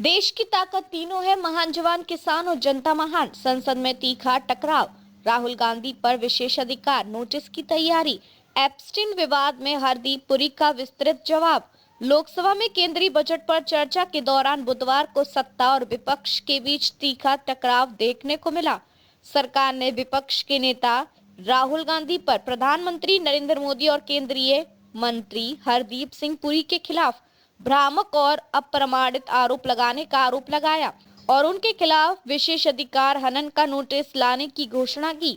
देश की ताकत तीनों है, महान जवान, किसान और जनता महान। संसद में तीखा टकराव, राहुल गांधी पर विशेषाधिकार नोटिस की तैयारी, एप्स्टीन विवाद में हरदीप पुरी का विस्तृत जवाब। लोकसभा में केंद्रीय बजट पर चर्चा के दौरान बुधवार को सत्ता और विपक्ष के बीच तीखा टकराव देखने को मिला। सरकार ने विपक्ष के नेता राहुल गांधी पर प्रधानमंत्री नरेंद्र मोदी और केंद्रीय मंत्री हरदीप सिंह पुरी के खिलाफ भ्रामक और अप्रमाणित आरोप लगाने का आरोप लगाया और उनके खिलाफ विशेषाधिकार हनन का नोटिस लाने की घोषणा की।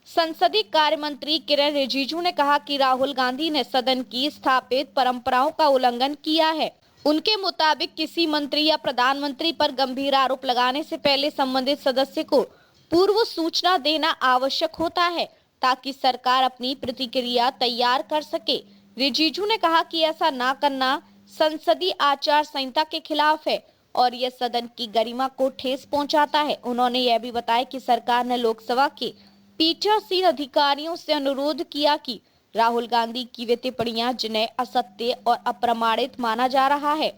संसदीय कार्य मंत्री किरेन रिजिजू ने कहा कि राहुल गांधी ने सदन की स्थापित परंपराओं का उल्लंघन किया है। उनके मुताबिक किसी मंत्री या प्रधानमंत्री पर गंभीर आरोप लगाने से पहले संबंधित सदस्य को पूर्व सूचना देना आवश्यक होता है ताकि सरकार अपनी प्रतिक्रिया तैयार कर सके। रिजिजू ने कहा कि ऐसा न करना संसदीय आचार संहिता के खिलाफ है और यह सदन की गरिमा को ठेस पहुंचाता है। उन्होंने यह भी बताया कि सरकार ने लोकसभा के पीठासीन अधिकारियों से अनुरोध किया कि राहुल गांधी की वे टिप्पणियां जिन्हें असत्य और अप्रमाणित माना जा रहा है,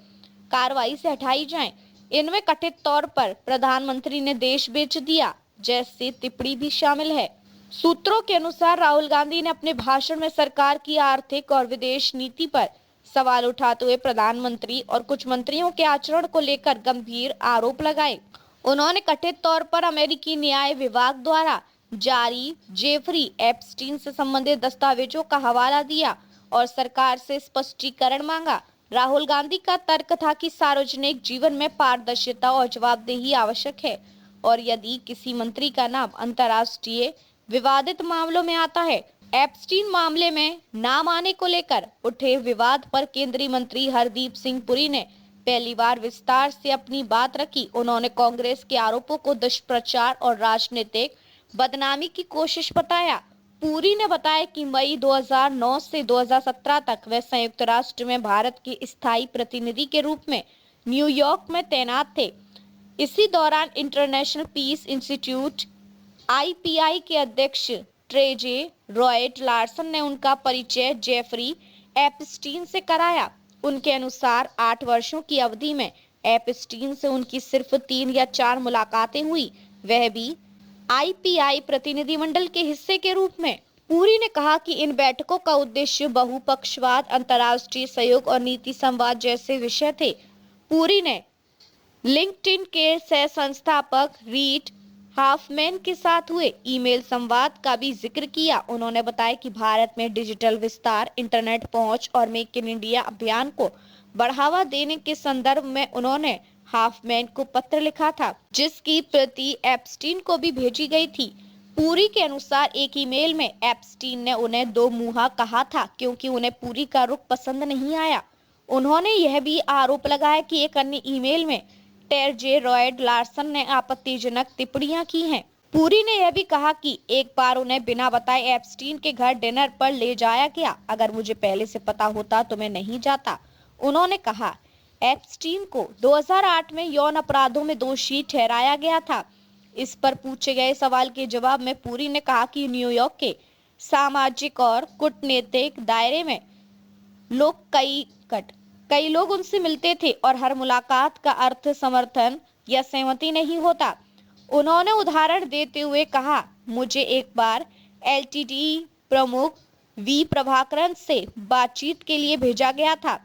कार्रवाई से हटाई जाएं। इनमें कथित तौर पर प्रधानमंत्री ने देश बेच दिया जैसी टिप्पणी भी शामिल है। सूत्रों के अनुसार राहुल गांधी ने अपने भाषण में सरकार की आर्थिक और विदेश नीति पर सवाल उठाते हुए प्रधानमंत्री और कुछ मंत्रियों के आचरण को लेकर गंभीर आरोप लगाए। उन्होंने कथित तौर पर अमेरिकी न्याय विभाग द्वारा जारी जेफरी एप्स्टीन से संबंधित दस्तावेजों का हवाला दिया और सरकार से स्पष्टीकरण मांगा। राहुल गांधी का तर्क था कि सार्वजनिक जीवन में पारदर्शिता और जवाबदेही आवश्यक है और यदि किसी मंत्री का नाम अंतर्राष्ट्रीय विवादित मामलों में आता है। एप्स्टीन मामले में नाम आने को लेकर उठे विवाद पर केंद्रीय मंत्री हरदीप सिंह पुरी ने पहली बार विस्तार से अपनी बात रखी। उन्होंने कांग्रेस के आरोपों को दुष्प्रचार और राजनीतिक बदनामी की कोशिश बताया। पुरी ने बताया कि मई 2009 से 2017 तक वे संयुक्त राष्ट्र में भारत के स्थायी प्रतिनिधि के रूप में न्यूयॉर्क में तैनात थे। इसी दौरान इंटरनेशनल पीस इंस्टीट्यूट (IPI) के अध्यक्ष ट्रेजे रॉयट लार्सन ने उनका परिचय जेफरी एप्स्टीन से कराया। उनके अनुसार 8 वर्षों की अवधि में एप्स्टीन से उनकी सिर्फ 3 या 4 मुलाकातें हुई, वह भी IPI प्रतिनिधिमंडल के हिस्से के रूप में। पुरी ने कहा कि इन बैठकों का उद्देश्य बहुपक्षवाद, अंतर्राष्ट्रीय सहयोग और नीति संवाद जैसे विषय थे। पुरी ने लिंक्डइन के सह संस्थापक रीड हाफमैन के साथ हुए ईमेल संवाद का भी जिक्र किया। उन्होंने बताया कि भारत में डिजिटल विस्तार, इंटरनेट पहुंच और मेक इन इंडिया अभियान को बढ़ावा देने के संदर्भ में उन्होंने हाफमैन को पत्र लिखा था, जिसकी प्रति एप्स्टीन को भी भेजी गई थी। पुरी के अनुसार एक ईमेल में एप्स्टीन ने उन्हें दो मुंहा कहा था क्योंकि उन्हें पुरी का रुख पसंद नहीं आया। उन्होंने यह भी आरोप लगाया कि एक अन्य ईमेल में टेरजे रॉयड लार्सन ने आपत्तिजनक टिप्पणियां की हैं। पुरी ने यह भी कहा कि एक बार उन्हें बिना बताए एप्स्टीन के घर डिनर पर ले जाया गया। अगर मुझे पहले से पता होता तो मैं नहीं जाता। उन्होंने कहा एप्स्टीन को 2008 में यौन अपराधों में दोषी ठहराया गया था। इस पर पूछे गए सवाल के जवाब में पुरी ने कहा कि न्यूयॉर्क के सामाजिक और कूटनीतिक दायरे में कई लोग उनसे मिलते थे और हर मुलाकात का अर्थ समर्थन या सहमति नहीं होता। उन्होंने उदाहरण देते हुए कहा, मुझे एक बार LTTE प्रमुख वी प्रभाकरन से बातचीत के लिए भेजा गया था।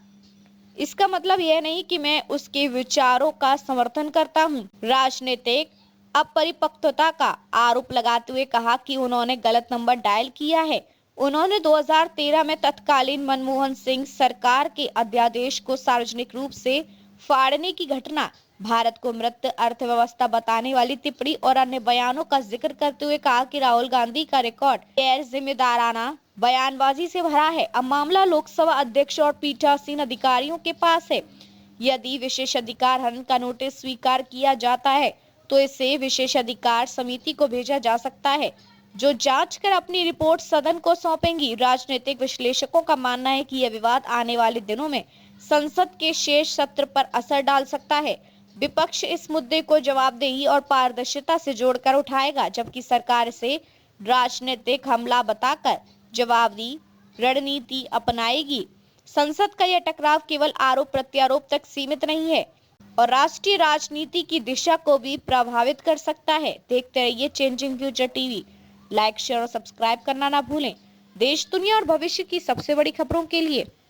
इसका मतलब यह नहीं कि मैं उसके विचारों का समर्थन करता हूं। राजनीतिक अपरिपक्वता का आरोप लगाते हुए कहा कि उन्होंने गलत नंबर डायल किया है। उन्होंने 2013 में तत्कालीन मनमोहन सिंह सरकार के अध्यादेश को सार्वजनिक रूप से फाड़ने की घटना, भारत को मृत अर्थव्यवस्था बताने वाली टिप्पणी और अन्य बयानों का जिक्र करते हुए कहा कि राहुल गांधी का रिकॉर्ड गैर जिम्मेदाराना बयानबाजी से भरा है। अब मामला लोकसभा अध्यक्ष और पीठासीन अधिकारियों के पास है। यदि विशेषाधिकार हनन का नोटिस स्वीकार किया जाता है तो इसे विशेषाधिकार समिति को भेजा जा सकता है, जो जांच कर अपनी रिपोर्ट सदन को सौंपेंगी। राजनीतिक विश्लेषकों का मानना है कि यह विवाद आने वाले दिनों में संसद के शेष सत्र पर असर डाल सकता है। विपक्ष इस मुद्दे को जवाबदेही और पारदर्शिता से जोड़कर उठाएगा, जबकि सरकार इसे राजनीतिक हमला बताकर जवाबी रणनीति अपनाएगी। संसद का यह टकराव केवल आरोप प्रत्यारोप तक सीमित नहीं है, और राष्ट्रीय राजनीति की दिशा को भी प्रभावित कर सकता है। देखते रहिए changing future TV. Like, share और सब्सक्राइब करना ना भूलें। देश, दुनिया और भविष्य की सबसे बड़ी खबरों के लिए।